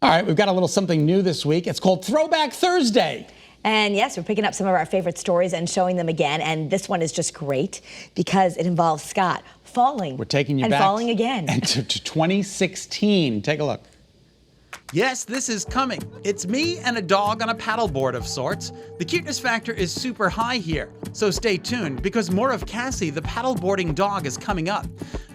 All right, we've got a little something new this week. It's called Throwback Thursday. And yes, we're picking up some of our favorite stories and showing them again. And this one is just great because it involves Scott falling. We're taking you and back falling again. to 2016. Take a look. Yes, this is coming. It's me and a dog on a paddleboard of sorts. The cuteness factor is super high here, so stay tuned because more of Cassie, the paddleboarding dog, is coming up.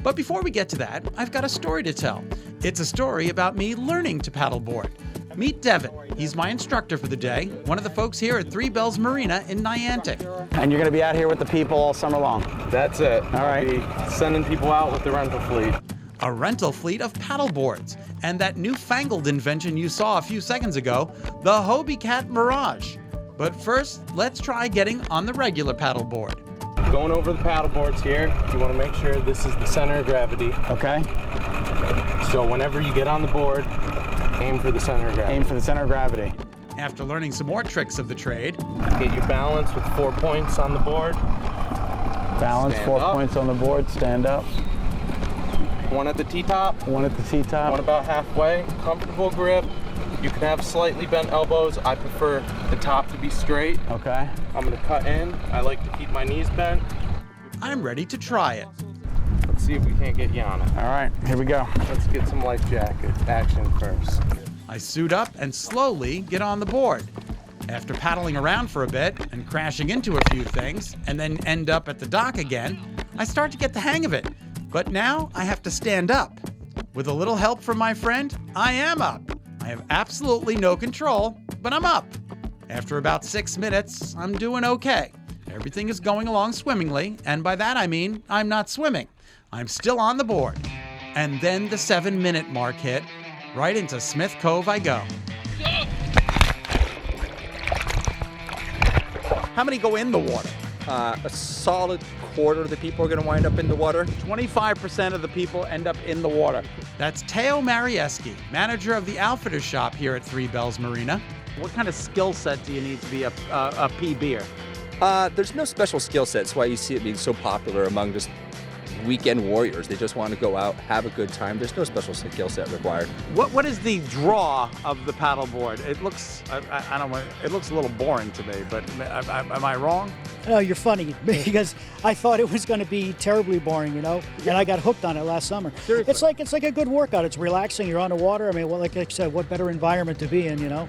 But before we get to that, I've got a story to tell. It's a story about me learning to paddleboard. Meet Devin. He's my instructor for the day, one of the folks here at Three Bells Marina in Niantic. And you're going to be out here with the people all summer long. That's it. All right. I'll be sending people out with the rental fleet. A rental fleet of paddleboards, and that newfangled invention you saw a few seconds ago, the Hobie Cat Mirage. But first, let's try getting on the regular paddleboard. Going over the paddle boards here, you want to make sure this is the center of gravity. Okay. So whenever you get on the board, aim for the center of gravity. Aim for the center of gravity. After learning some more tricks of the trade, Get your balance with 4 points on the board. Balance, Stand 4 up. points on the board, stand up. One at the T-top, One at the T-top. one about halfway. Comfortable grip. You can have slightly bent elbows. I prefer the top to be straight. Okay. I'm going to cut in. I like to keep my knees bent. I'm ready to try it. Let's see if we can't get you on it. All right, here we go. Let's get some life jacket action first. I suit up and slowly get on the board. After paddling around for a bit and crashing into a few things, and then end up at the dock again, I start to get the hang of it. But now I have to stand up. With a little help from my friend, I am up. I have absolutely no control, but I'm up. After about 6 minutes, I'm doing okay. Everything is going along swimmingly, and by that I mean I'm not swimming. I'm still on the board. And then the 7-minute mark hit. Right into Smith Cove I go. How many go in the water? A solid quarter of the people are going to wind up in the water. 25% of the people end up in the water. That's Teo Marieski, manager of the outfitter shop here at Three Bells Marina. What kind of skill set do you need to be a PBer? There's no special skill set. That's why you see it being so popular among just weekend warriors. They just want to go out, have a good time. There's no special skill set required. What is the draw of the paddleboard? It looks, I don't know, it looks a little boring to me, but am I wrong? No, you're funny because I thought it was going to be terribly boring, you know, and I got hooked on it last summer. Seriously. It's like a good workout. It's relaxing. You're on the water. I mean, well, like I said, what better environment to be in, you know?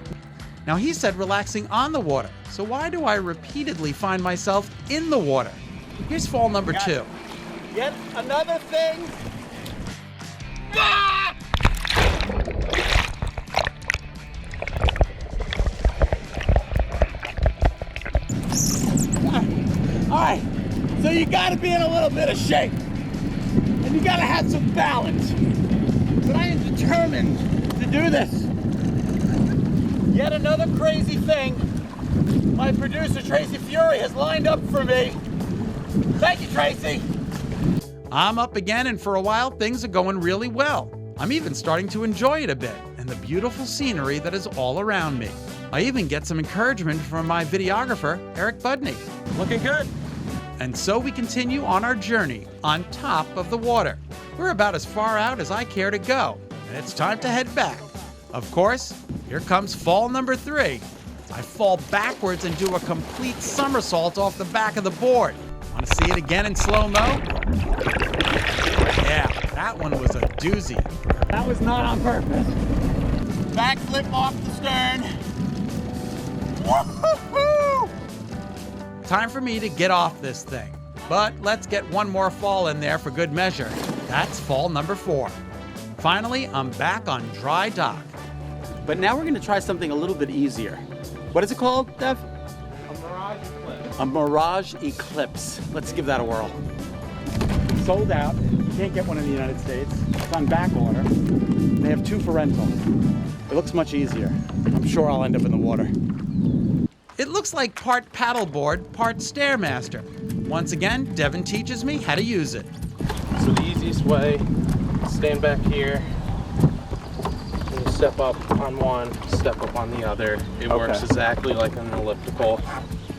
Now he said relaxing on the water, so why do I repeatedly find myself in the water? Here's fall number 2. Yet another thing. All right, so you gotta be in a little bit of shape, and you gotta have some balance. But I am determined to do this. Yet another crazy thing my producer, Tracy Fury, has lined up for me. Thank you, Tracy. I'm up again, and for a while things are going really well. I'm even starting to enjoy it a bit, and the beautiful scenery that is all around me. I even get some encouragement from my videographer, Eric Budney. Looking good. And so we continue on our journey on top of the water. We're about as far out as I care to go, and it's time to head back. Of course, here comes fall number 3. I fall backwards and do a complete somersault off the back of the board. Want to see it again in slow-mo? Yeah, that one was a doozy. That was not on purpose. Backflip off the stern. Woo-hoo-hoo! Time for me to get off this thing. But let's get one more fall in there for good measure. That's fall number 4. Finally, I'm back on dry dock. But now we're going to try something a little bit easier. What is it called, Dev? A Mirage Eclipse. Let's give that a whirl. Sold out. You can't get one in the United States. It's on back order. They have 2 for rental. It looks much easier. I'm sure I'll end up in the water. It looks like part paddleboard, part Stairmaster. Once again, Devin teaches me how to use it. So the easiest way, stand back here, and you step up on one, step up on the other. It works exactly like an elliptical.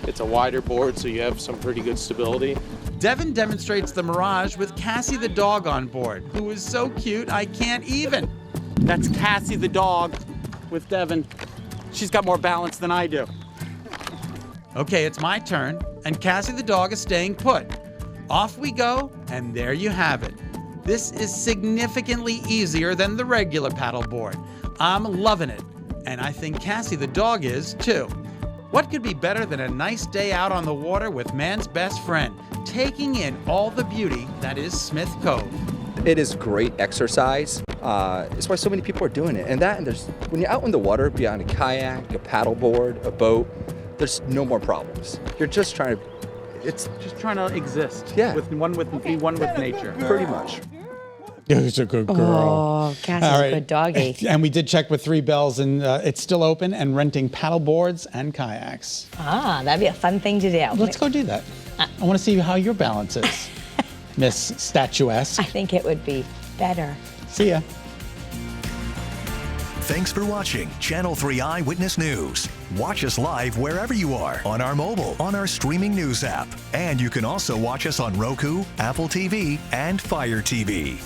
It's a wider board, so you have some pretty good stability. Devin demonstrates the Mirage with Cassie the dog on board, who is so cute I can't even. That's Cassie the dog. with Devin. She's got more balance than I do. Okay, it's my turn, and Cassie the dog is staying put. Off we go, and there you have it. This is significantly easier than the regular paddleboard. I'm loving it, and I think Cassie the dog is too. What could be better than a nice day out on the water with man's best friend, taking in all the beauty that is Smith Cove? It is great exercise. It's why so many people are doing it. And there's when you're out in the water, be on a kayak, a paddleboard, a boat, there's no more problems. You're just trying to, it's Just trying to exist. Yeah. Be one with nature. pretty much. Who's a good girl. Oh, Cassie's a good doggy. And we did check with 3 Bells, and it's still open and renting paddleboards and kayaks. Ah, that'd be a fun thing to do. Let's go do that. I want to see how your balance is, Miss Statuesque. I think it would be better. See ya. Thanks for watching Channel 3 Eyewitness News. Watch us live wherever you are on our mobile, on our streaming news app. And you can also watch us on Roku, Apple TV, and Fire TV.